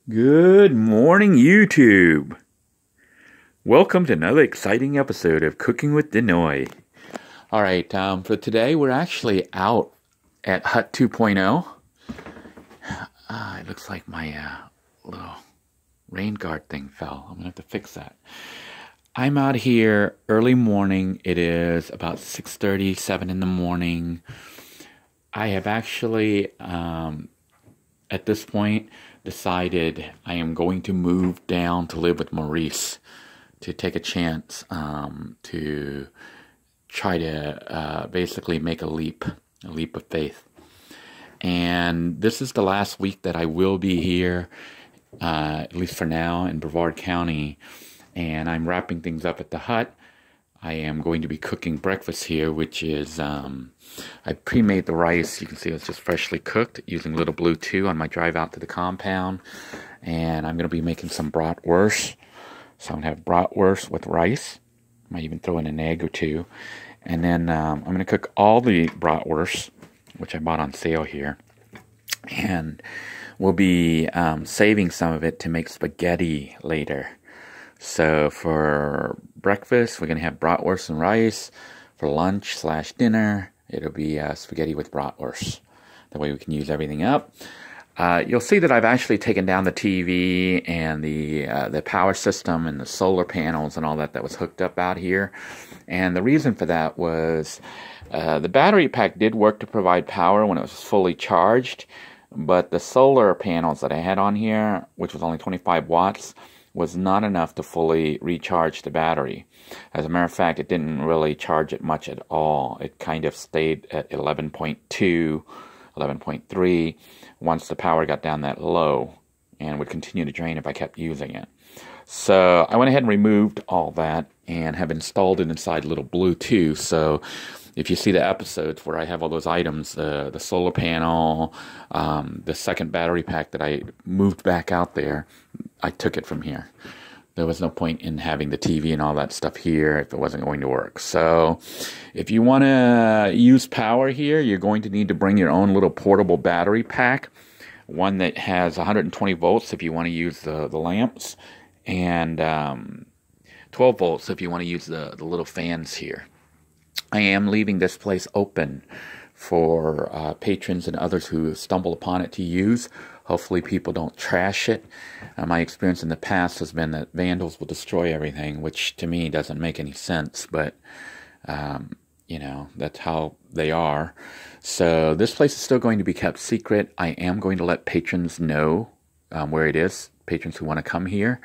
Good morning, YouTube. Welcome to another exciting episode of Cooking with Denoy. All right, for today, we're actually out at Hut 2.0. It looks like my little rain guard thing fell. I'm going to have to fix that. I'm out here early morning. It is about 6:30, 7 in the morning. I have actually, at this point, decided I am going to move down to live with Maurice to take a chance to try to basically make a leap of faith. And this is the last week that I will be here, at least for now, in Brevard County. And I'm wrapping things up at the hut. I am going to be cooking breakfast here, which is, I pre-made the rice. You can see it's just freshly cooked using Little Blue 2 on my drive out to the compound. And I'm going to be making some bratwurst. So I'm going to have bratwurst with rice. Might even throw in an egg or two. And then I'm going to cook all the bratwurst, which I bought on sale here. And we'll be saving some of it to make spaghetti later. So for breakfast, we're going to have bratwurst and rice. For lunch/dinner, it'll be spaghetti with bratwurst. That way we can use everything up. You'll see that I've actually taken down the TV and the power system and the solar panels and all that was hooked up out here. And the reason for that was the battery pack did work to provide power when it was fully charged. But the solar panels that I had on here, which was only 25 watts, was not enough to fully recharge the battery. As a matter of fact, it didn't really charge it much at all. It kind of stayed at 11.2, 11.3 once the power got down that low, and would continue to drain if I kept using it. So I went ahead and removed all that and have installed it inside Little Blue 2. So if you see the episodes where I have all those items, the solar panel, the second battery pack that I moved back out there, I took it from here. There was no point in having the TV and all that stuff here if it wasn't going to work. So if you want to use power here, you're going to need to bring your own little portable battery pack, one that has 120 volts if you want to use the lamps, and 12 volts if you want to use the little fans here. I am leaving this place open for patrons and others who stumble upon it to use. Hopefully people don't trash it. My experience in the past has been that vandals will destroy everything, which to me doesn't make any sense, but you know, that's how they are. So this place is still going to be kept secret. I am going to let patrons know where it is, patrons who want to come here,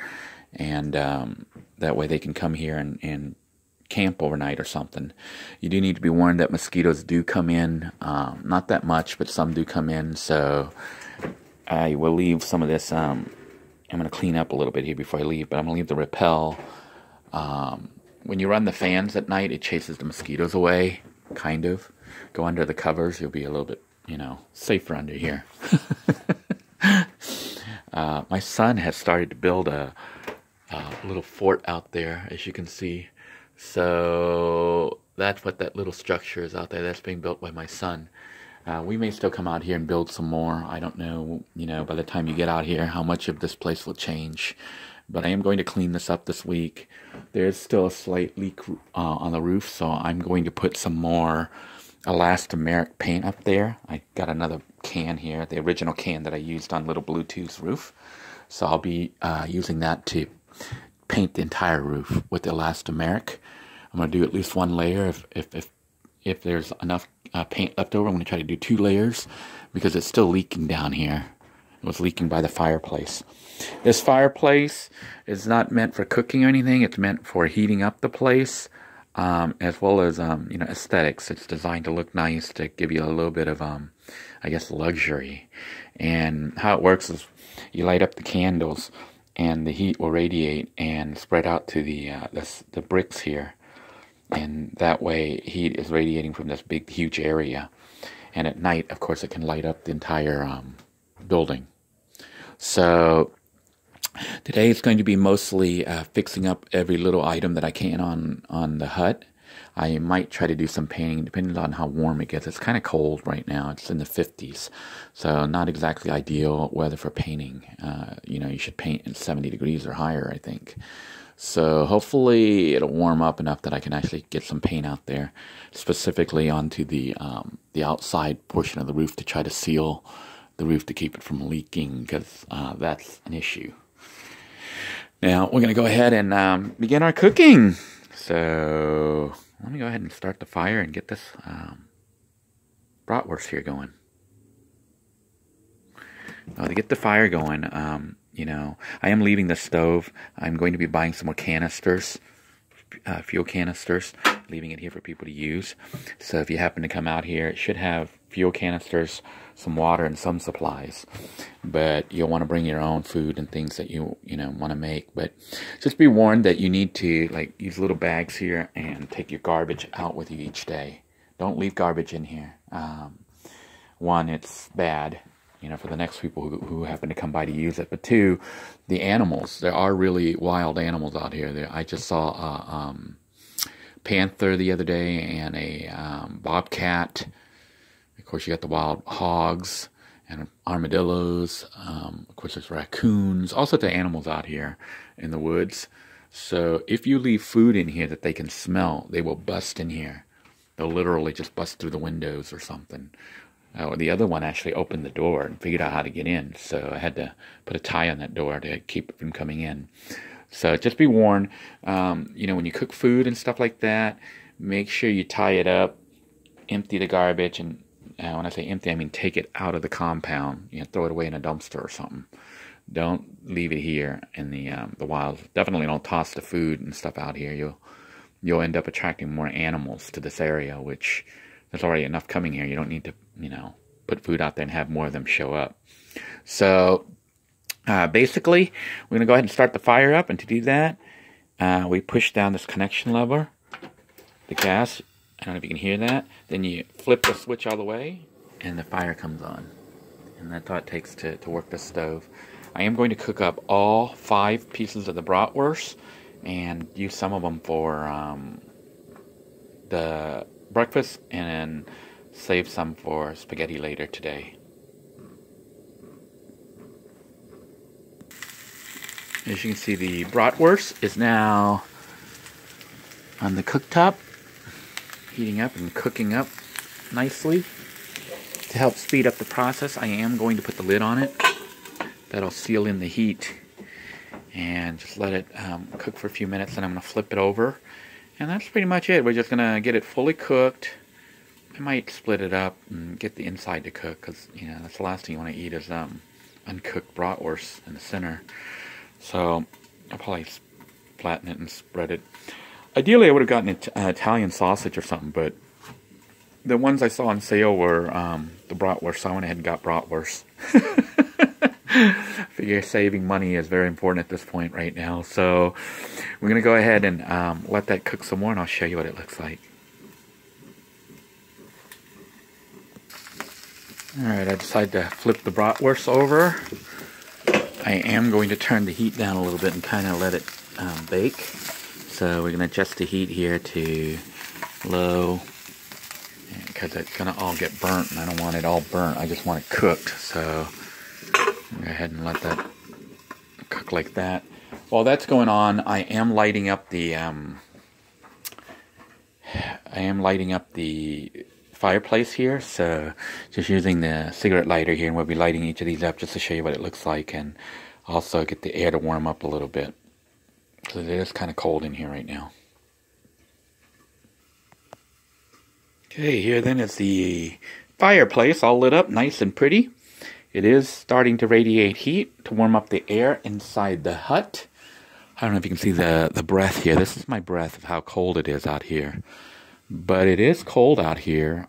and that way they can come here and camp overnight or something. You do need to be warned that mosquitoes do come in, not that much, but some do come in, so I will leave some of this. I'm going to clean up a little bit here before I leave, but I'm going to leave the repel. When you run the fans at night, it chases the mosquitoes away, kind of. Go under the covers, you'll be a little bit, safer under here. My son has started to build a little fort out there, as you can see. So that's what that little structure is out there. That's being built by my son. We may still come out here and build some more. I don't know, by the time you get out here, how much of this place will change. But I am going to clean this up this week. There's still a slight leak on the roof, so I'm going to put some more elastomeric paint up there. I got another can here, the original can that I used on Little Blue 2's roof. So I'll be using that to paint the entire roof with elastomeric. I'm going to do at least one layer. If there's enough paint left over, I'm going to try to do 2 layers because it's still leaking down here. It was leaking by the fireplace. This fireplace is not meant for cooking or anything. It's meant for heating up the place, as well as aesthetics. It's designed to look nice, to give you a little bit of luxury. And how it works is you light up the candles, and the heat will radiate and spread out to the bricks here. And that way heat is radiating from this big, huge area. And at night, of course, it can light up the entire building. So today it's going to be mostly fixing up every little item that I can on the hut. I might try to do some painting depending on how warm it gets. It's kind of cold right now. It's in the 50s, so not exactly ideal weather for painting. You should paint in 70 degrees or higher, I think. So hopefully it'll warm up enough that I can actually get some paint out there, specifically onto the outside portion of the roof to try to seal the roof to keep it from leaking, because that's an issue. Now we're going to go ahead and begin our cooking. So let me go ahead and start the fire and get this bratwurst here going. To get the fire going, I am leaving the stove. I'm going to be buying some more canisters, fuel canisters, leaving it here for people to use. So if you happen to come out here, it should have fuel canisters, some water, and some supplies. But you'll want to bring your own food and things that you want to make. But just be warned that you need to use little bags here and take your garbage out with you each day. Don't leave garbage in here. One, it's bad, for the next people who happen to come by to use it. But two, the animals. There are really wild animals out here. I just saw a panther the other day and a bobcat. Of course, you got the wild hogs and armadillos. Of course, there's raccoons. All sorts of animals out here in the woods. So if you leave food in here that they can smell, they will bust in here. They'll literally just bust through the windows or something. The other one actually opened the door and figured out how to get in. So I had to put a tie on that door to keep it from coming in. So just be warned, when you cook food and stuff like that, make sure you tie it up, empty the garbage, and when I say empty, I mean take it out of the compound. Throw it away in a dumpster or something. Don't leave it here in the wild. Definitely don't toss the food and stuff out here. You'll end up attracting more animals to this area, which there's already enough coming here. You don't need to, put food out there and have more of them show up. So basically, we're going to go ahead and start the fire up. And to do that, we push down this connection lever, the gas. I don't know if you can hear that. Then you flip the switch all the way, and the fire comes on. And that's all it takes to work the stove. I am going to cook up all 5 pieces of the bratwurst and use some of them for the breakfast, and save some for spaghetti later today. As you can see, the bratwurst is now on the cooktop, heating up and cooking up nicely. To help speed up the process, I am going to put the lid on it. That'll seal in the heat, and just let it cook for a few minutes, and I'm going to flip it over. And that's pretty much it. We're just going to get it fully cooked. I might split it up and get the inside to cook, because that's the last thing you want to eat is uncooked bratwurst in the center. So I'll probably flatten it and spread it. Ideally, I would have gotten an Italian sausage or something, but the ones I saw on sale were the bratwurst, so I went ahead and got bratwurst. Figure saving money is very important at this point right now. So we're going to go ahead and let that cook some more, and I'll show you what it looks like. Alright, I decided to flip the bratwurst over. I am going to turn the heat down a little bit and kind of let it bake. So we're going to adjust the heat here to low, because it's going to all get burnt, and I don't want it all burnt. I just want it cooked. So go ahead and let that cook like that. While that's going on, I am lighting up the fireplace here. So just using the cigarette lighter here, and we'll be lighting each of these up just to show you what it looks like, and also get the air to warm up a little bit, because it is kind of cold in here right now. Okay, here then is the fireplace all lit up nice and pretty. It is starting to radiate heat to warm up the air inside the hut. I don't know if you can see the breath here. This is my breath of how cold it is out here. But it is cold out here.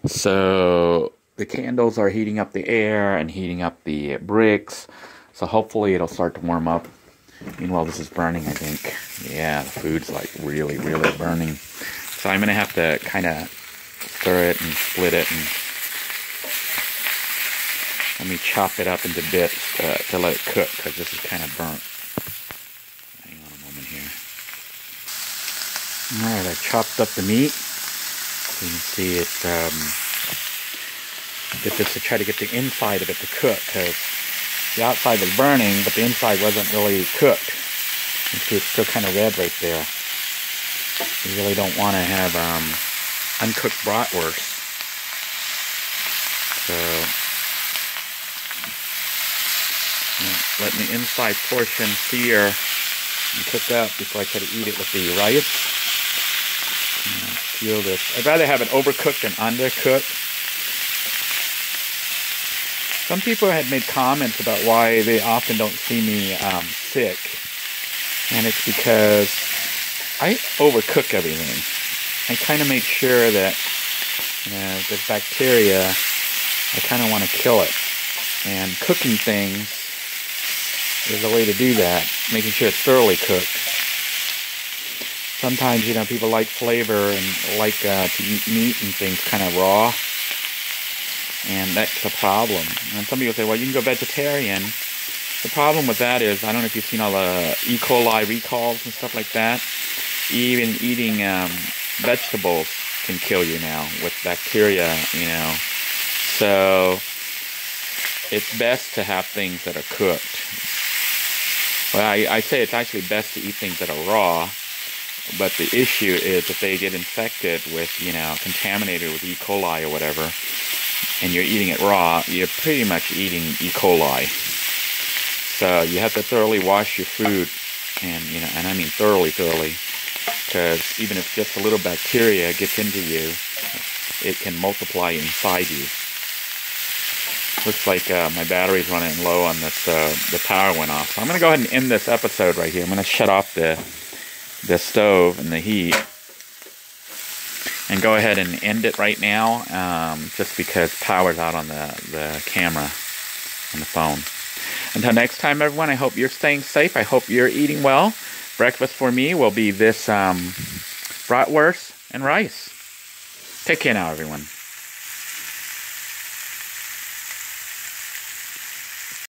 So the candles are heating up the air and heating up the bricks. So hopefully it'll start to warm up. Meanwhile, this is burning, I think. Yeah, the food's like really, really burning. So I'm going to have to kind of stir it and split it, and let me chop it up into bits to let it cook, because this is kind of burnt. Hang on a moment here. I chopped up the meat. You can see it, get this to try to get the inside of it to cook, because the outside was burning, but the inside wasn't really cooked. You see it's still kind of red right there. You really don't want to have uncooked bratwurst. So, letting the inside portion sear and cook up before I try to eat it with the rice. Feel this. I'd rather have it overcooked than undercooked. Some people had made comments about why they often don't see me sick, and it's because I overcook everything. I kind of make sure that, you know, if there's bacteria, I kind of want to kill it. And cooking things is a way to do that, making sure it's thoroughly cooked. Sometimes, you know, people like flavor and like to eat meat and things kind of raw. And that's the problem. And some people say, well, you can go vegetarian. The problem with that is, I don't know if you've seen all the E. coli recalls and stuff like that. Even eating vegetables can kill you now with bacteria, you know. So it's best to have things that are cooked. Well, I say it's actually best to eat things that are raw. But the issue is if they get infected with, you know, contaminated with E. coli or whatever, and you're eating it raw, you're pretty much eating E. coli. So you have to thoroughly wash your food, and, you know, and I mean thoroughly, because even if just a little bacteria gets into you, it can multiply inside you. Looks like my battery's running low on this, the power went off. So I'm going to go ahead and end this episode right here. I'm going to shut off the stove and the heat and go ahead and end it right now, just because power's out on the camera on the phone. Until next time, everyone, I hope you're staying safe. I hope you're eating well. Breakfast for me will be this bratwurst and rice. Take care now, everyone.